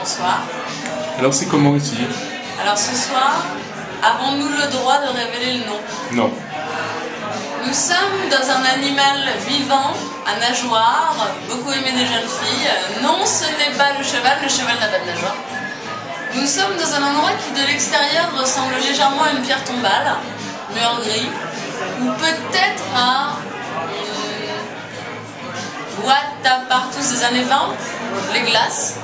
Bonsoir. Alors c'est comment ici? Alors ce soir, avons-nous le droit de révéler le nom? Non. Nous sommes dans un animal vivant, à nageoire, beaucoup aimé des jeunes filles. Non, ce n'est pas le cheval n'a pas de nageoire. Nous sommes dans un endroit qui de l'extérieur ressemble légèrement à une pierre tombale, mur gris, ou peut-être à une boîte à partout des années 20, les glaces.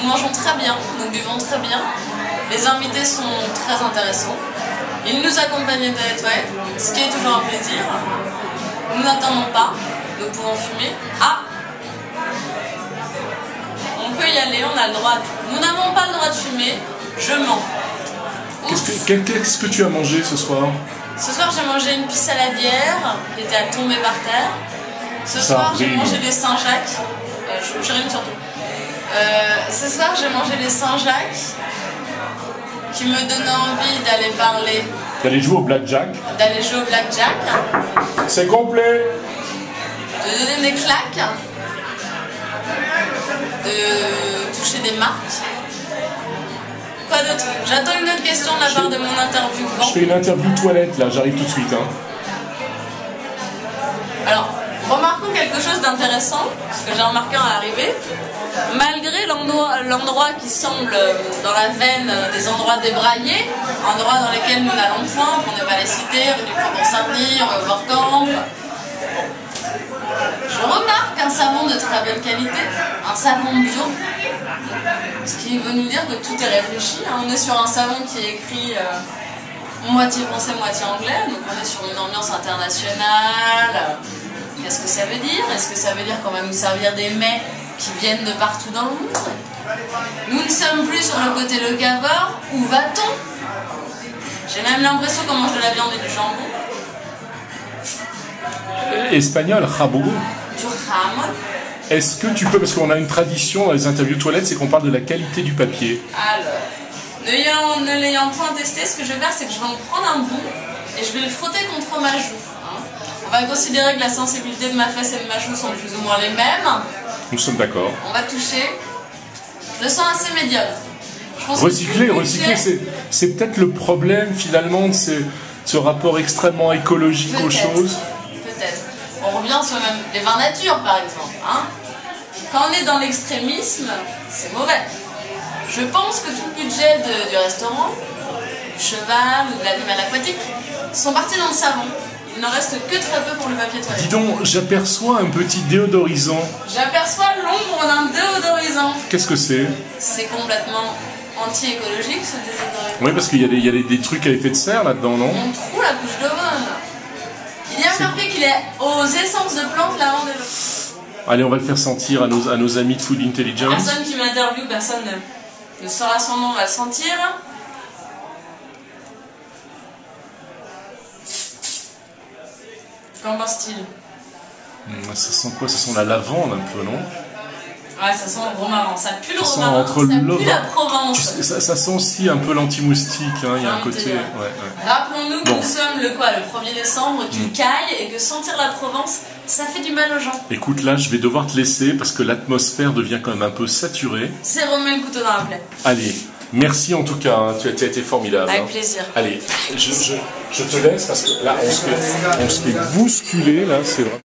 Nous mangeons très bien, nous buvons très bien. Les invités sont très intéressants. Ils nous accompagnent dans les toilettes, ce qui est toujours un plaisir. Nous n'attendons pas, nous pouvons fumer. Ah! On peut y aller, on a le droit. Nous n'avons pas le droit de fumer, je mens. Qu'est-ce que tu as mangé ce soir? Ce soir, j'ai mangé une pisse saladière qui était à tomber par terre. Ce soir, j'ai mangé des Saint-Jacques. Je rime surtout. Ce soir, j'ai mangé des Saint-Jacques qui me donnaient envie d'aller parler. D'aller jouer au blackjack. D'aller jouer au blackjack. C'est complet. De donner des claques. De toucher des marques. Quoi d'autre? J'attends une autre question de la part de mon interviewant. Je fais une interview toilette là, j'arrive tout de suite. Alors, remarquons quelque chose d'intéressant, ce que j'ai remarqué en arrivée. Malgré l'endroit qui semble dans la veine des endroits débraillés, endroits dans lesquels nous n'allons point, pour ne pas les citer, rue du Faubourg-Saint-Denis, rue Vorkamp. Je remarque un savon de très bonne qualité, un savon bio, ce qui veut nous dire que tout est réfléchi. On est sur un savon qui est écrit moitié français, moitié anglais, donc on est sur une ambiance internationale. Qu'est-ce que ça veut dire? Est-ce que ça veut dire qu'on va nous servir des mets qui viennent de partout dans le monde? Nous ne sommes plus sur le côté locavore. Où va-t-on? J'ai même l'impression qu'on mange de la viande et du jambon. Espagnol, jamón. Du jamón. Est-ce que tu peux, parce qu'on a une tradition dans les interviews toilettes, c'est qu'on parle de la qualité du papier. Alors, ne l'ayant point testé, ce que je vais faire, c'est que je vais en prendre un bout et je vais le frotter contre ma joue. On va considérer que la sensibilité de ma fesse et de ma joue sont plus ou moins les mêmes. Nous sommes d'accord. On va toucher. Je le sens assez médiocre. Recycler, c'est peut-être le problème finalement de ce rapport extrêmement écologique aux choses. Peut-être. On revient sur même les vins nature par exemple. Quand on est dans l'extrémisme, c'est mauvais. Je pense que tout le budget du restaurant, du cheval ou de l'animal aquatique, sont partis dans le savon. Il n'en reste que très peu pour le papier toilette. Dis donc, j'aperçois un petit déodorisant. J'aperçois l'ombre d'un déodorisant. Qu'est-ce que c'est? C'est complètement anti-écologique ce déodorisant. Oui, parce qu'il y a des trucs à effet de serre là-dedans, non? On trouve la couche d'ozone. Il y a marqué qu'il est aux essences de plantes, lavande et l'eau. Allez, on va le faire sentir à nos amis de Food Intelligence. Personne qui m'interviewe, personne ne saura son nom, va le sentir. Qu'en pense-t-il? Ça sent quoi? Ça sent la lavande un peu, non? Ouais, ça sent le romarin. Ça pue le ça romarin, sent ça pue la Provence. Ça sent aussi un peu l'anti-moustique, il y a un côté... Ouais. Rappelons-nous que nous sommes le 1er décembre, qu'il caille, et que sentir la Provence, ça fait du mal aux gens. Écoute, là, je vais devoir te laisser, parce que l'atmosphère devient quand même un peu saturée. C'est remettre le couteau dans la plaie. Allez, merci en tout cas, tu as été formidable. Avec plaisir. Allez, je te laisse, parce que là, on se fait bousculer, là, c'est vrai.